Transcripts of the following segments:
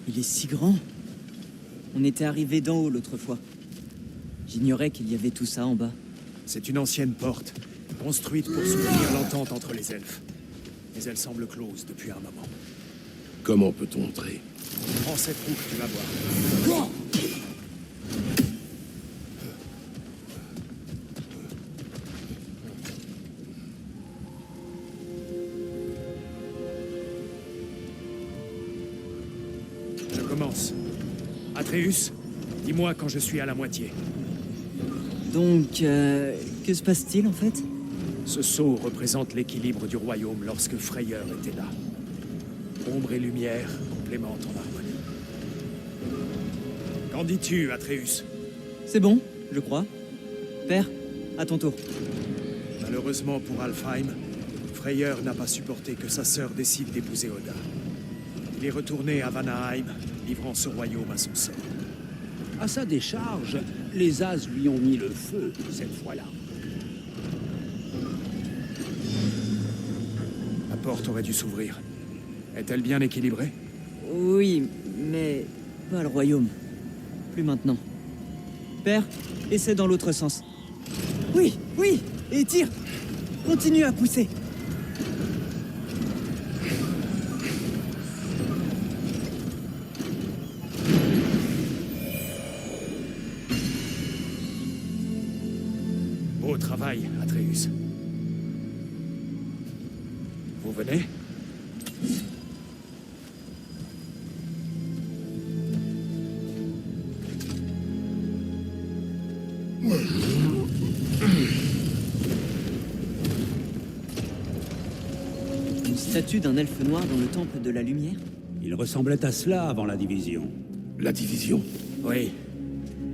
Il est si grand. On était arrivé d'en haut l'autre fois. J'ignorais qu'il y avait tout ça en bas. C'est une ancienne porte, construite pour soutenir l'entente entre les elfes. Mais elle semble close depuis un moment. Comment peut-on entrer? Prends cette roue, tu vas voir. Je commence. Atreus, dis-moi quand je suis à la moitié. Donc, que se passe-t-il en fait? Ce sceau représente l'équilibre du royaume lorsque Freyr était là. Ombre et lumière complémentent en harmonie. Qu'en dis-tu, Atreus? C'est bon, je crois. Père, à ton tour. Malheureusement pour Alfheim, Freyr n'a pas supporté que sa sœur décide d'épouser Oda. Il est retourné à Vanaheim, livrant ce royaume à son sort. À sa décharge, les As lui ont mis le feu cette fois-là. La porte aurait dû s'ouvrir. Est-elle bien équilibrée? Oui, mais pas le royaume. Plus maintenant. Père, essaie dans l'autre sens. Oui, oui, et tire. Continue à pousser. Beau travail, Atreus. Vous venez? Une statue d'un elfe noir dans le temple de la lumière? Il ressemblait à cela avant la division. La division? Oui.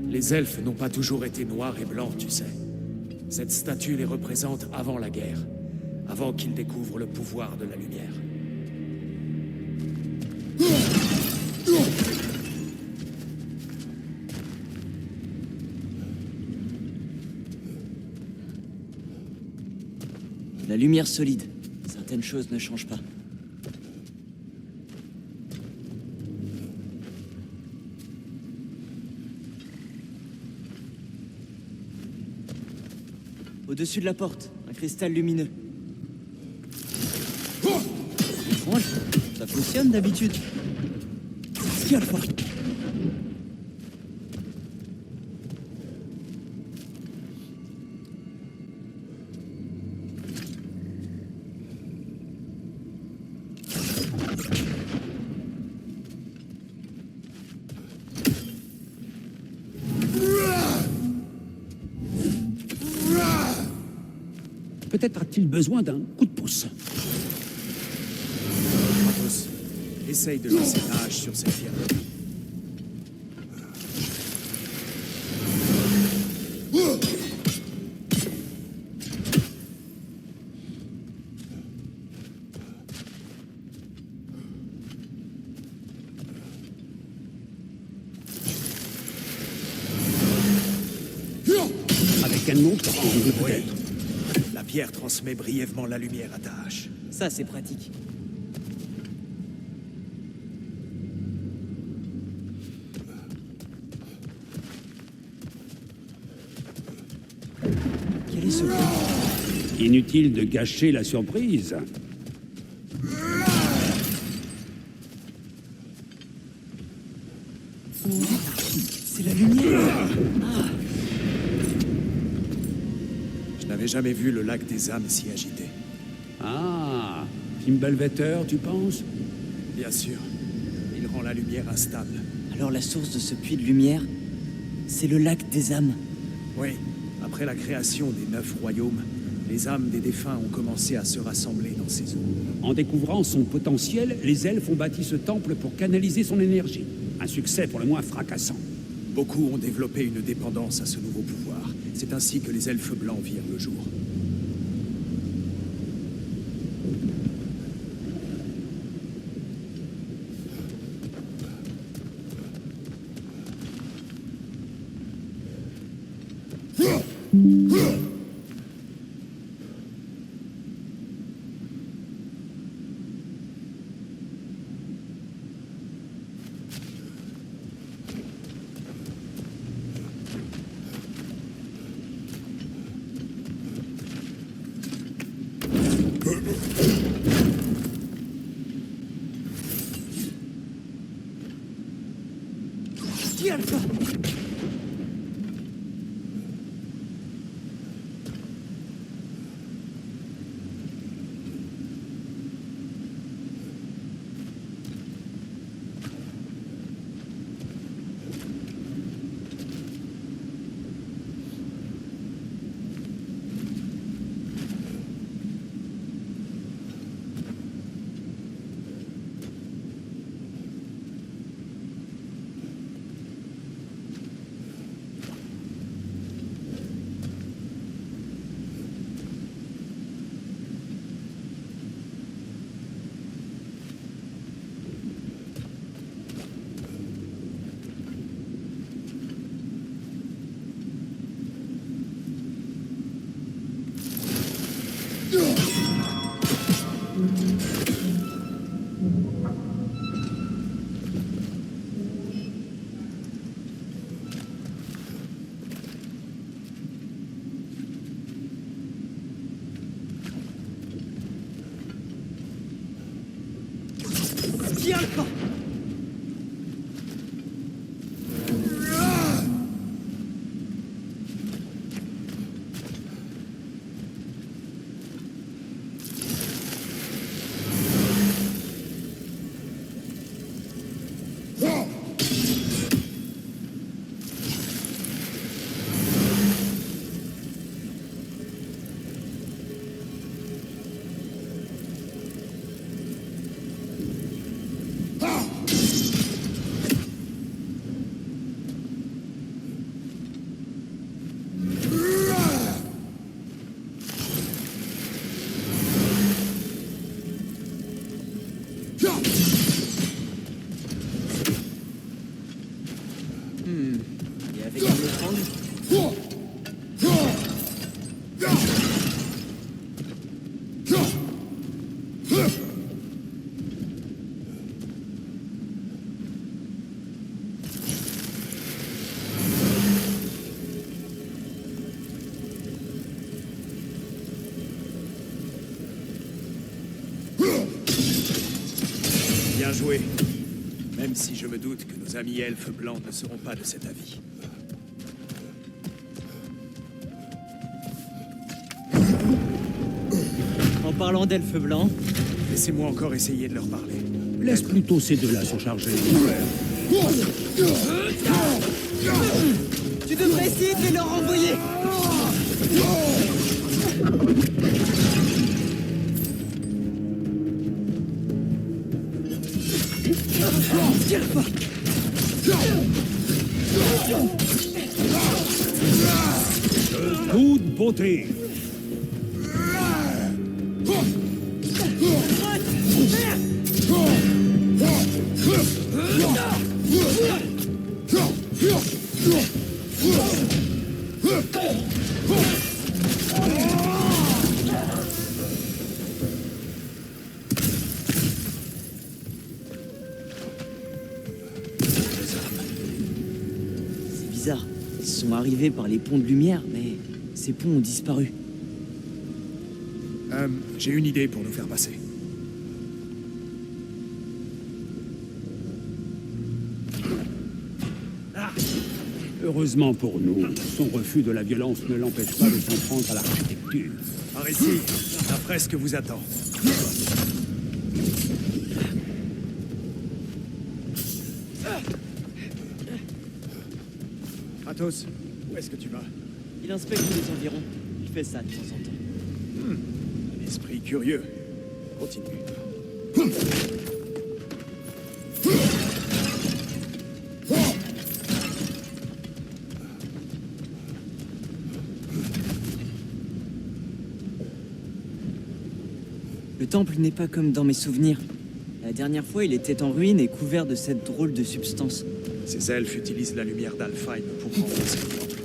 Les elfes n'ont pas toujours été noirs et blancs, tu sais. Cette statue les représente avant la guerre, avant qu'ils découvrent le pouvoir de la lumière. La lumière solide. Certaines choses ne changent pas. Au-dessus de la porte, un cristal lumineux. Étrange, ça fonctionne d'habitude. Qu'est-ce qu'il y a là-bas? Peut-être a-t-il besoin d'un coup de pouce. Kratos, essaye de lancer ta hache sur cette pierre. Avec un autre angle peut-être. La pierre transmet brièvement la lumière à ta hache. Ça, c'est pratique. Quel est ce bruit? Inutile de gâcher la surprise. C'est la lumière! Je n'avais jamais vu le lac des âmes si agité. Ah, Fimbulvetter, tu penses? Bien sûr, il rend la lumière instable. Alors la source de ce puits de lumière, c'est le lac des âmes. Oui, après la création des 9 royaumes, les âmes des défunts ont commencé à se rassembler dans ces eaux. En découvrant son potentiel, les elfes ont bâti ce temple pour canaliser son énergie. Un succès pour le moins fracassant. Beaucoup ont développé une dépendance à ce nouveau pouvoir. C'est ainsi que les elfes blancs virent le jour. Dis Alpha! Dis Alpha! Et avec un autre angle? Bien joué. Même si je me doute que nos amis elfes blancs ne seront pas de cet avis. En parlant d'elfes blancs, Laissez-moi encore essayer de leur parler. Laisse plutôt ces deux-là s'en charger. tu devrais essayer de les leur envoyer. Dis Alpha! Toute beauté. C'est bizarre. Ils sont arrivés par les ponts de lumière, mais ces ponts ont disparu. J'ai une idée pour nous faire passer. Heureusement pour nous, son refus de la violence ne l'empêche pas de s'en prendre à l'architecture. Par ici, la fresque vous attend. Athos, où est-ce que tu vas? Il inspecte les environs. Il fait ça de temps en temps. Un esprit curieux. Continue. Le temple n'est pas comme dans mes souvenirs. La dernière fois, il était en ruine et couvert de cette drôle de substance. Ces elfes utilisent la lumière d'Alfheim pour renforcer le temple.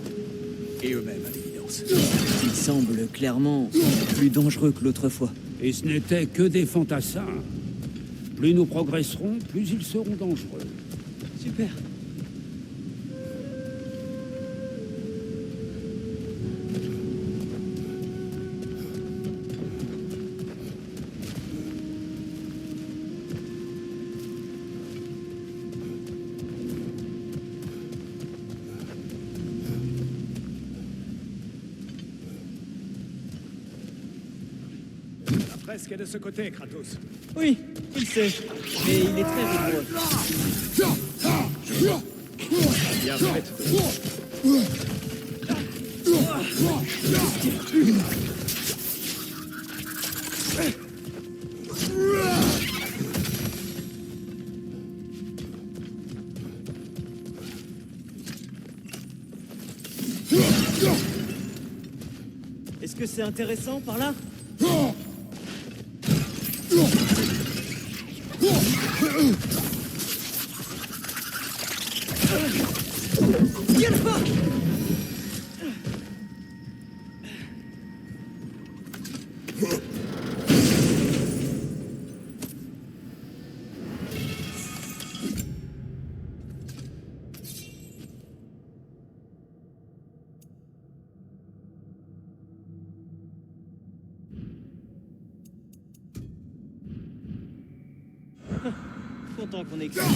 Et eux-mêmes, à l'évidence. Il semble clairement plus dangereux que l'autre fois. Et ce n'était que des fantassins. Plus nous progresserons, plus ils seront dangereux. Super. fresque est de ce côté, Kratos. Oui, il sait. Mais il est très rigoureux. Bien fait. Est-ce que c'est intéressant par là? Viens là-bas! Content qu'on ait éclairé.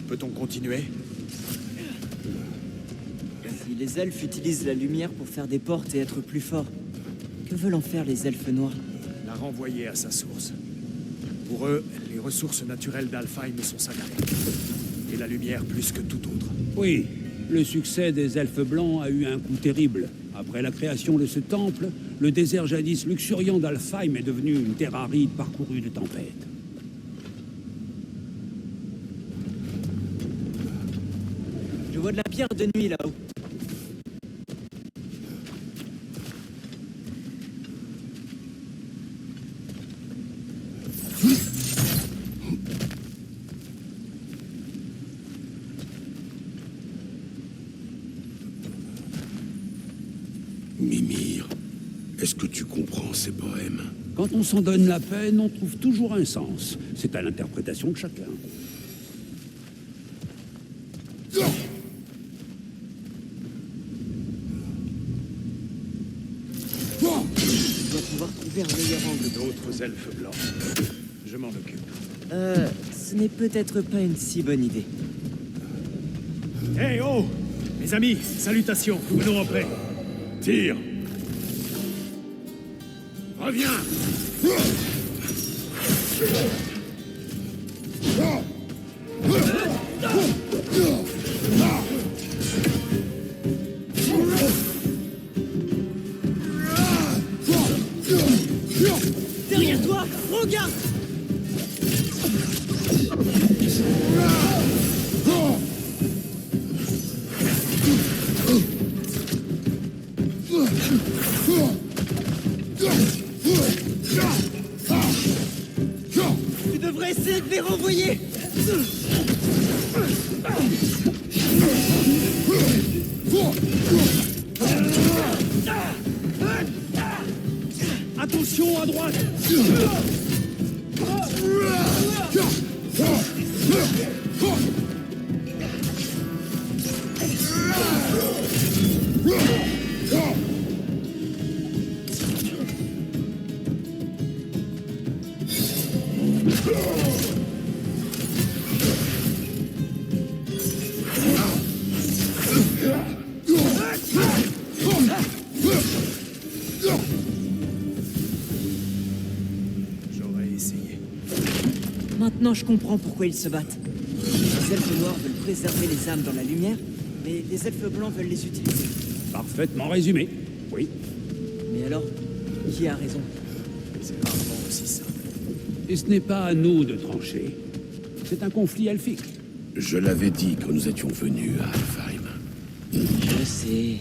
Peut-on continuer? Si les elfes utilisent la lumière pour faire des portes et être plus forts, que veulent en faire les elfes noirs? La renvoyer à sa source. Pour eux, les ressources naturelles d'Alfheim sont sacrées. Et la lumière plus que tout autre. Oui, le succès des elfes blancs a eu un coup terrible. Après la création de ce temple, le désert jadis luxuriant d'Alfheim est devenu une terre aride parcourue de tempêtes. Je vois de la pierre de nuit là-haut. Mimir, est-ce que tu comprends ces poèmes? Quand on s'en donne la peine, on trouve toujours un sens. C'est à l'interprétation de chacun. Je dois pouvoir trouver un meilleur angle. D'autres elfes blancs. Je m'en occupe. Ce n'est peut-être pas une si bonne idée. Hé, oh! Mes amis, salutations, nous venons en paix. Tire. Reviens. Derrière toi, regarde! Tu devrais essayer de les renvoyer! Attention à droite! J'aurais essayé. Maintenant, je comprends pourquoi ils se battent. Les elfes noirs veulent préserver les âmes dans la lumière, mais les elfes blancs veulent les utiliser. Parfaitement résumé. Oui. Mais alors, qui a raison? C'est rarement aussi simple. Et ce n'est pas à nous de trancher. C'est un conflit elfique. Je l'avais dit quand nous étions venus à Alfheim. Je sais.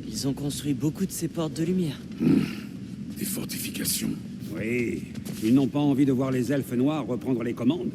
Ils ont construit beaucoup de ces portes de lumière. Des fortifications. Oui. Ils n'ont pas envie de voir les elfes noirs reprendre les commandes.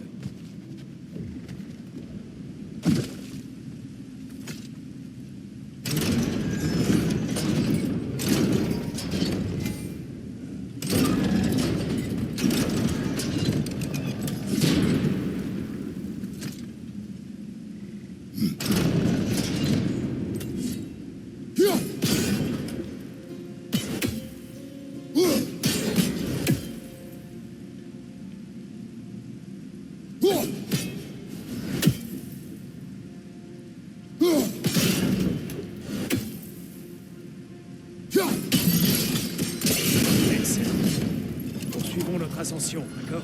Excellent. Poursuivons notre ascension, d'accord?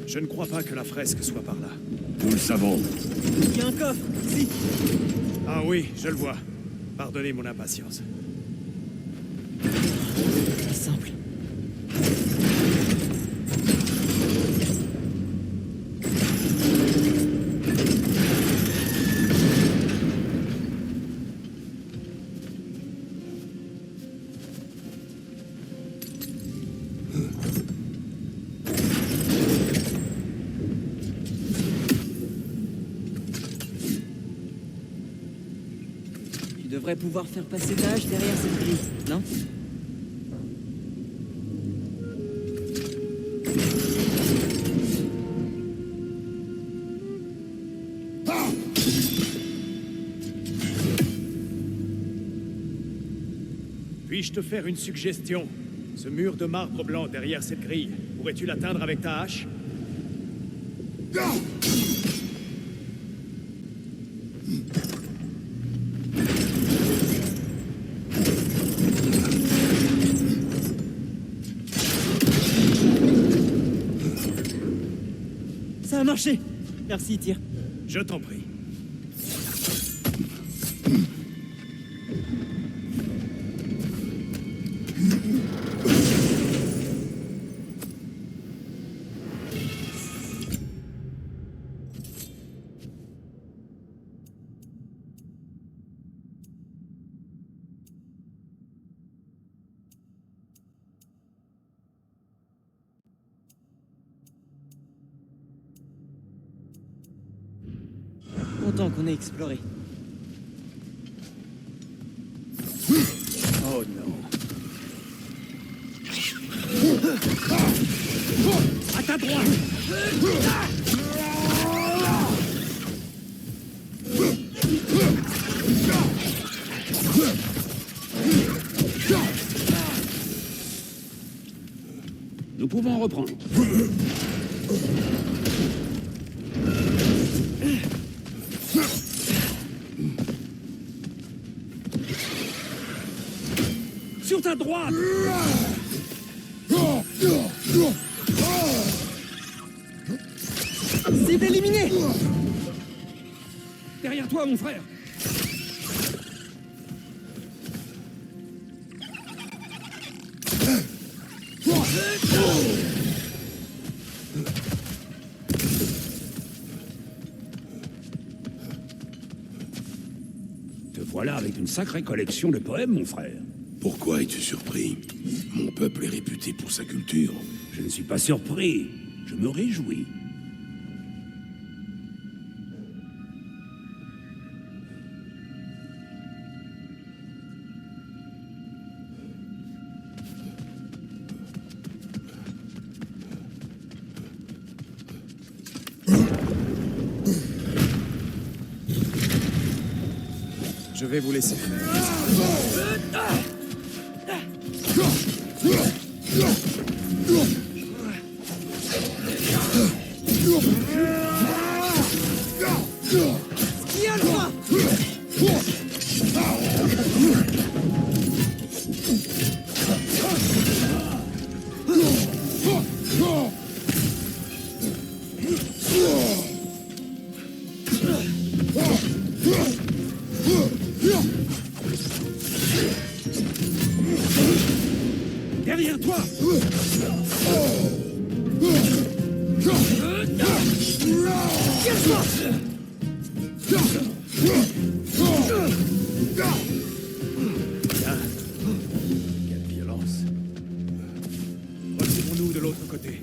Je ne crois pas que la fresque soit par là. Nous le savons. Il y a un coffre, ici. Ah oui, je le vois. Pardonnez mon impatience. C'est simple. Tu devrais pouvoir faire passer ta hache derrière cette grille, non? Puis-je te faire une suggestion? Ce mur de marbre blanc derrière cette grille, pourrais-tu l'atteindre avec ta hache? Ça a marché. Merci, Tyr. Je t'en prie. Content qu'on ait exploré. ta droite. Nous pouvons reprendre. Sur ta droite! Cible éliminée! Derrière toi, mon frère! Te voilà avec une sacrée collection de poèmes, mon frère. Pourquoi es-tu surpris? Mon peuple est réputé pour sa culture. Je ne suis pas surpris. Je me réjouis. Je vais vous laisser faire. Qui a le droit? Derrière toi! Quelle violence. Retirons-nous de l'autre côté.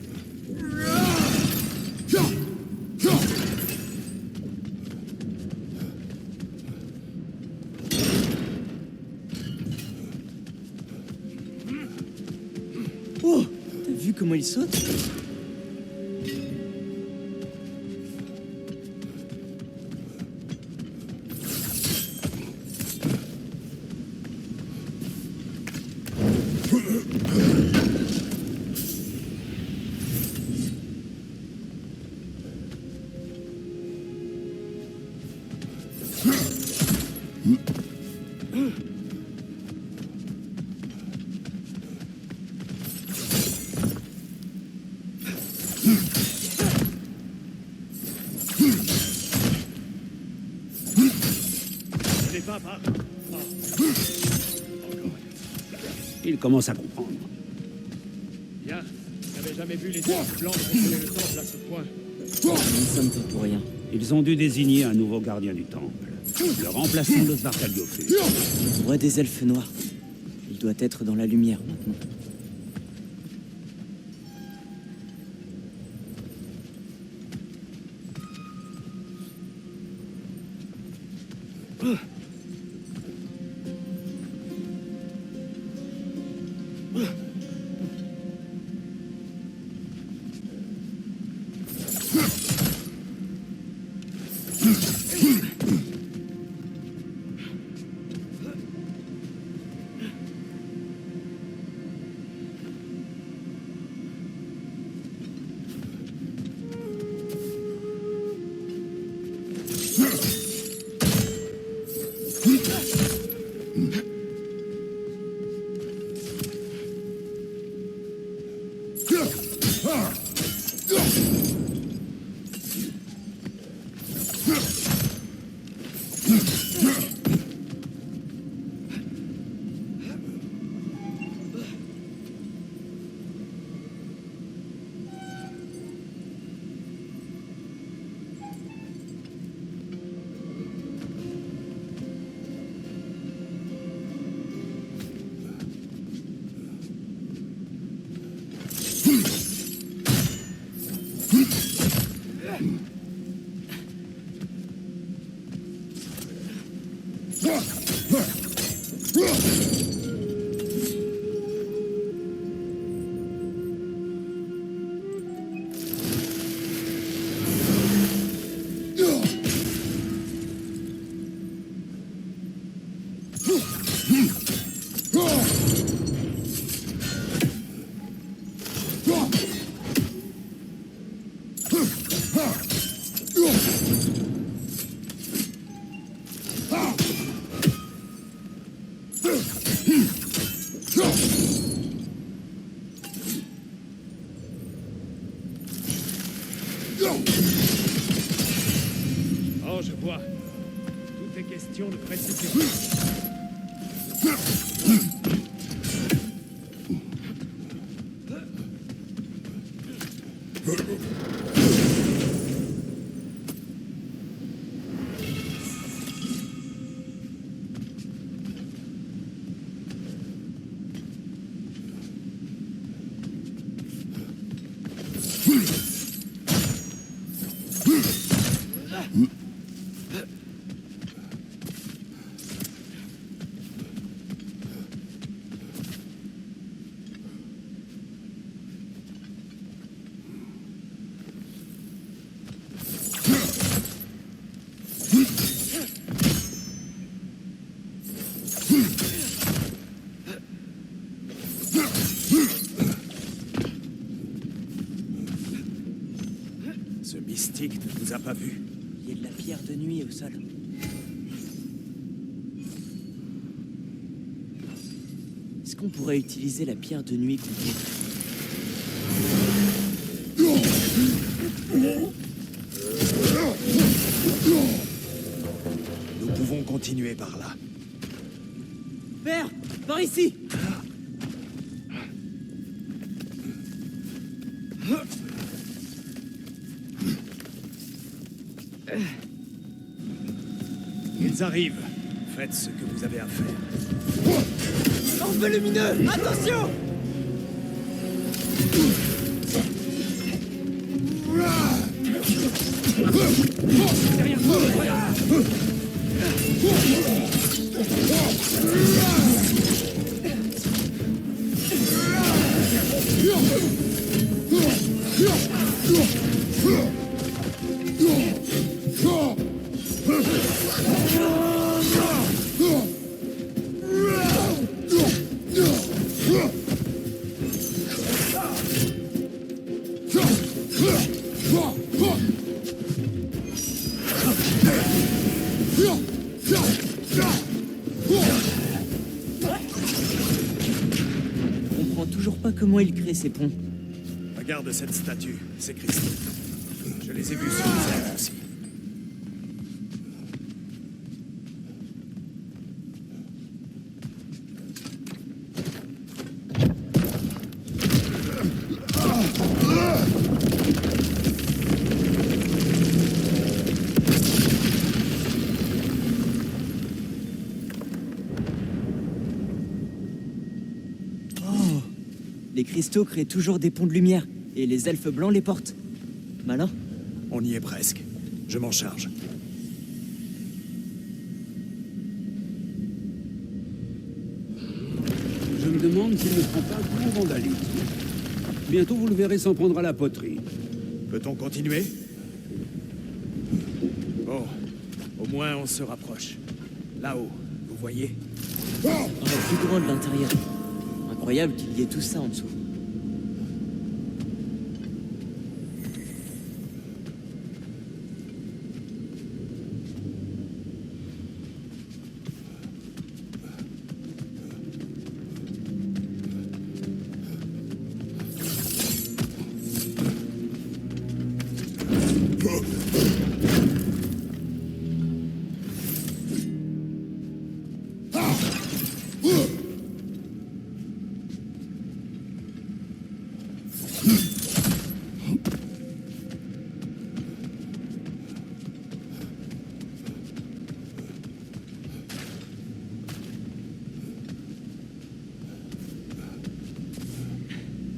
Oh, t'as vu comment il saute? Ce n'est pas par... Il commence à comprendre. Bien. Je n'avais jamais vu les elfes blancs contrôler le temple à ce point. Nous ne sommes pas pour rien. Ils ont dû désigner un nouveau gardien du temple. Le remplaçant de Svartalgofur. Le roi des elfes noirs. Il doit être dans la lumière maintenant. Oh, je vois. Tout est question de précision. Ce mystique ne nous a pas vus. Il y a de la pierre de nuit au sol. Est-ce qu'on pourrait utiliser la pierre de nuit contre Nous pouvons continuer par là. Père, par ici! Ils arrivent. Faites ce que vous avez à faire. Orbe lumineux! Attention! On comprend toujours pas comment il crée ces ponts. Regarde cette statue, ces cristaux. Je les ai vus sur les elfes aussi. Les cristaux créent toujours des ponts de lumière, et les elfes blancs les portent. Malin. On y est presque. Je m'en charge. Je me demande s'il ne prend pas un gros vandalisme. Bientôt, vous le verrez s'en prendre à la poterie. Peut-on continuer? Bon, au moins on se rapproche. Là-haut, vous voyez? On est plus grand de l'intérieur. Incroyable qu'il y ait tout ça en dessous.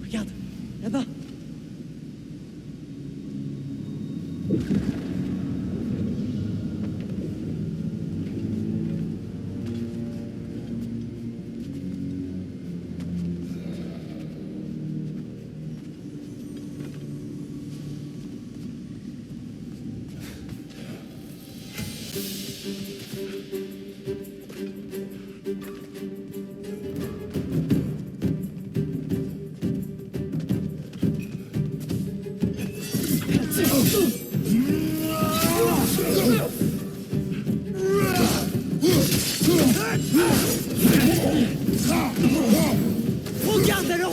Regarde, là-bas.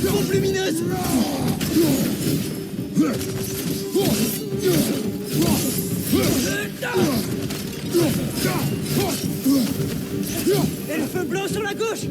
leur pompe lumineuse! Et le feu blanc sur la gauche!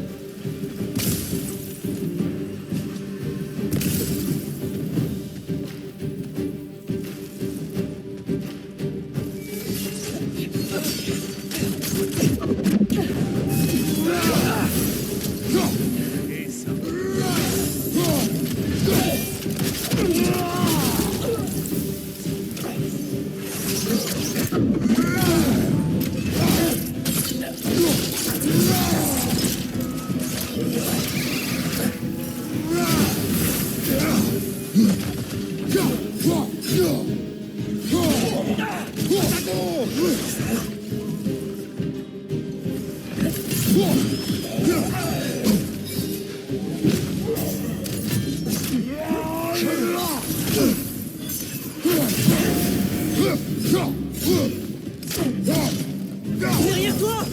Derrière toi!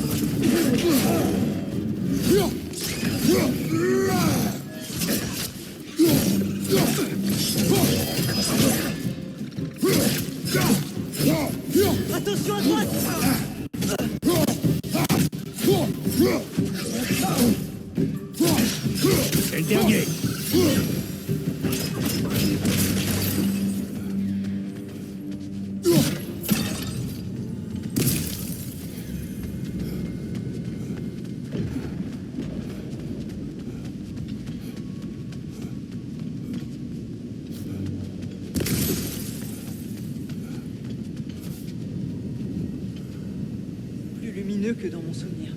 Attention à droite! C'est le dernier. Plus lumineux que dans mon souvenir.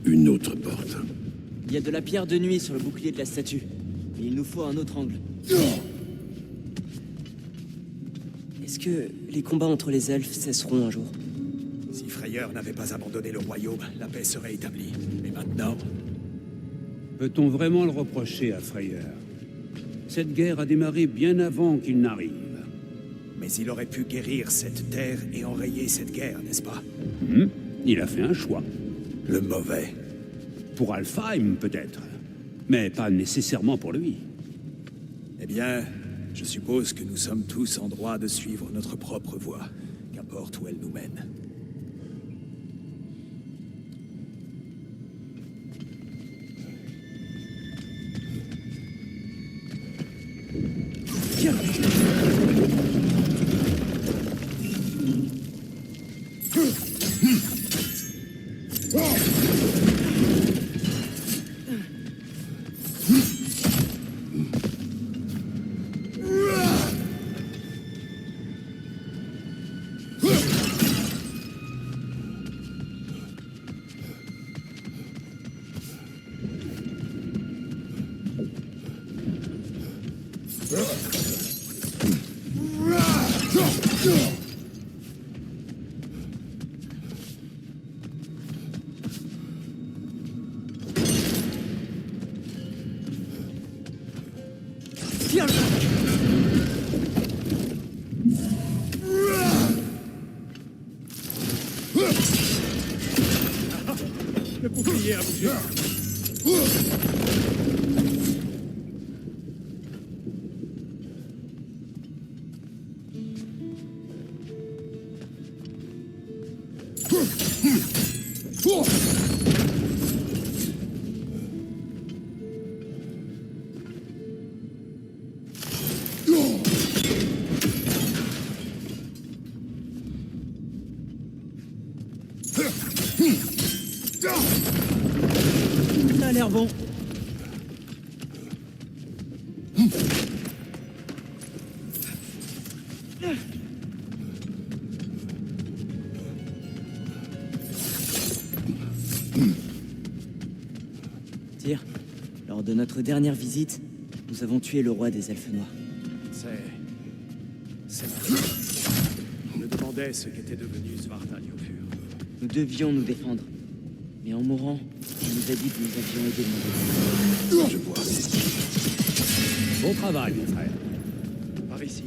Une autre porte. Il y a de la pierre de nuit sur le bouclier de la statue. Mais il nous faut un autre angle. Est-ce que les combats entre les elfes cesseront un jour? Si Freyeur n'avait pas abandonné le royaume, la paix serait établie. Mais maintenant, Peut-on vraiment le reprocher à Freyeur? Cette guerre a démarré bien avant qu'il n'arrive. mais il aurait pu guérir cette terre et enrayer cette guerre, n'est-ce pas? Il a fait un choix. Le mauvais. Pour Alfheim, peut-être. Mais pas nécessairement pour lui. Eh bien, je suppose que nous sommes tous en droit de suivre notre propre voie, qu'importe où elle nous mène. Tiens. Le bouclier a bougé. Ça a l'air bon. Tyr, lors de notre dernière visite, nous avons tué le roi des elfes noirs. C'est vrai. Je me demandais ce qu'était devenu Svartalfur. Nous devions nous défendre. Mais en mourant, il nous a dit que nous avions aidé le monde. Je vois. Bon travail, mon frère. Par ici.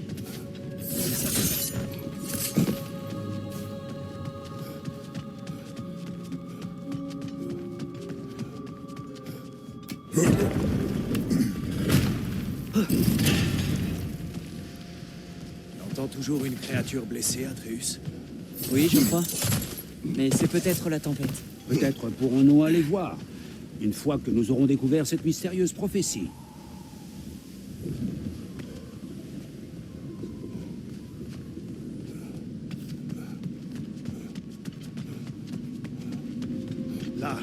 J'entends toujours une créature blessée, Atreus. Oui, je crois. Mais c'est peut-être la tempête. Peut-être pourrons-nous aller voir, une fois que nous aurons découvert cette mystérieuse prophétie. Là,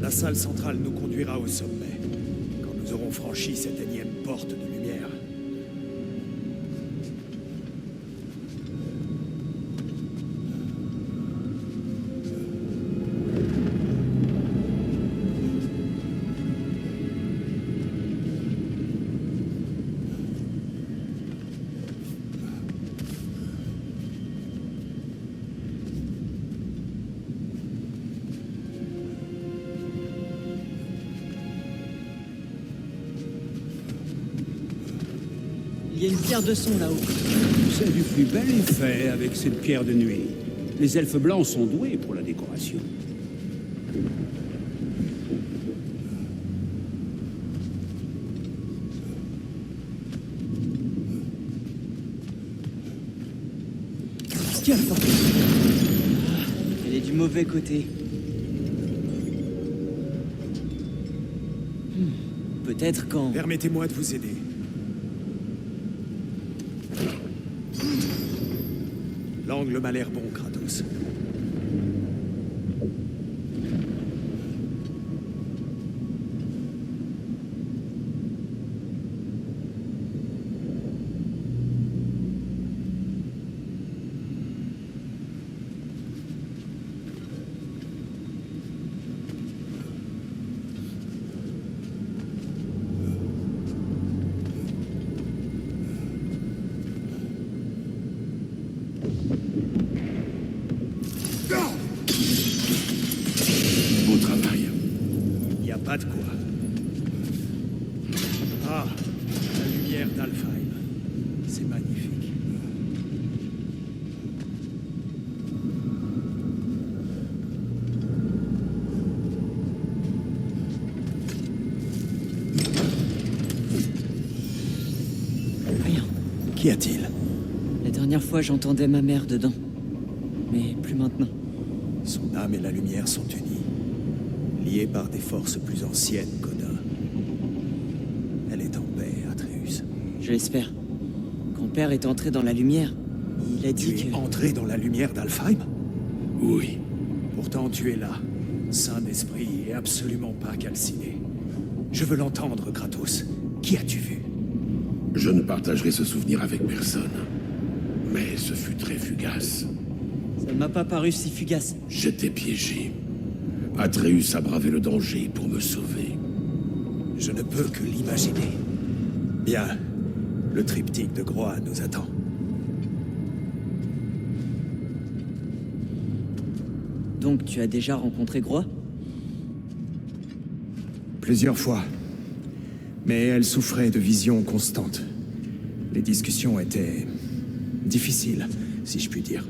la salle centrale nous conduira au sommet, quand nous aurons franchi cette énième porte de lumière. Il y a une pierre de son là-haut. C'est du plus bel effet avec cette pierre de nuit. Les elfes blancs sont doués pour la décoration. Tiens, elle est du mauvais côté. Peut-être quand... Permettez-moi de vous aider. L'angle m'a l'air bon, Kratos. Beau travail. Il n'y a pas de quoi. Ah, la lumière d'Alfheim. C'est magnifique. Rien. Qu'y a-t-il? La dernière fois, j'entendais ma mère dedans. Mais plus maintenant. Son âme et la lumière sont unies, liées par des forces plus anciennes qu'Odin. Elle est en paix, Atreus. Je l'espère. Quand Père est entré dans la lumière, il a dit Tu es que... entré dans la lumière d'Alfheim? Oui. Pourtant, tu es là, sain d'esprit et absolument pas calciné. Je veux l'entendre, Kratos. Qui as-tu vu? Je ne partagerai ce souvenir avec personne. Mais ce fut très fugace. Ça ne m'a pas paru si fugace. J'étais piégé. Atreus a bravé le danger pour me sauver. Je ne peux que l'imaginer. Bien. Le triptyque de Groa nous attend. Donc tu as déjà rencontré Groa? Plusieurs fois. Mais elle souffrait de visions constantes. Les discussions étaient difficiles, si je puis dire.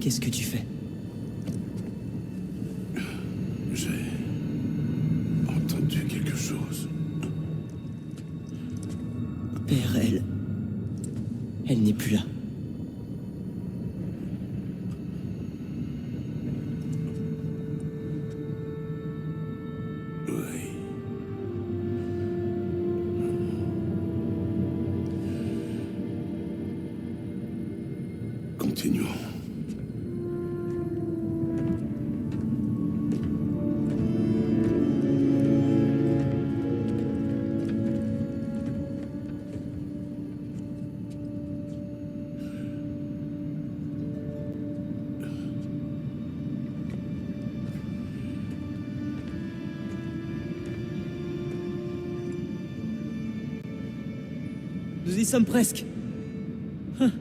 Qu'est-ce que tu fais? J'ai entendu quelque chose. Père, elle n'est plus là. Oui. Continuons. Nous y sommes presque. Hein.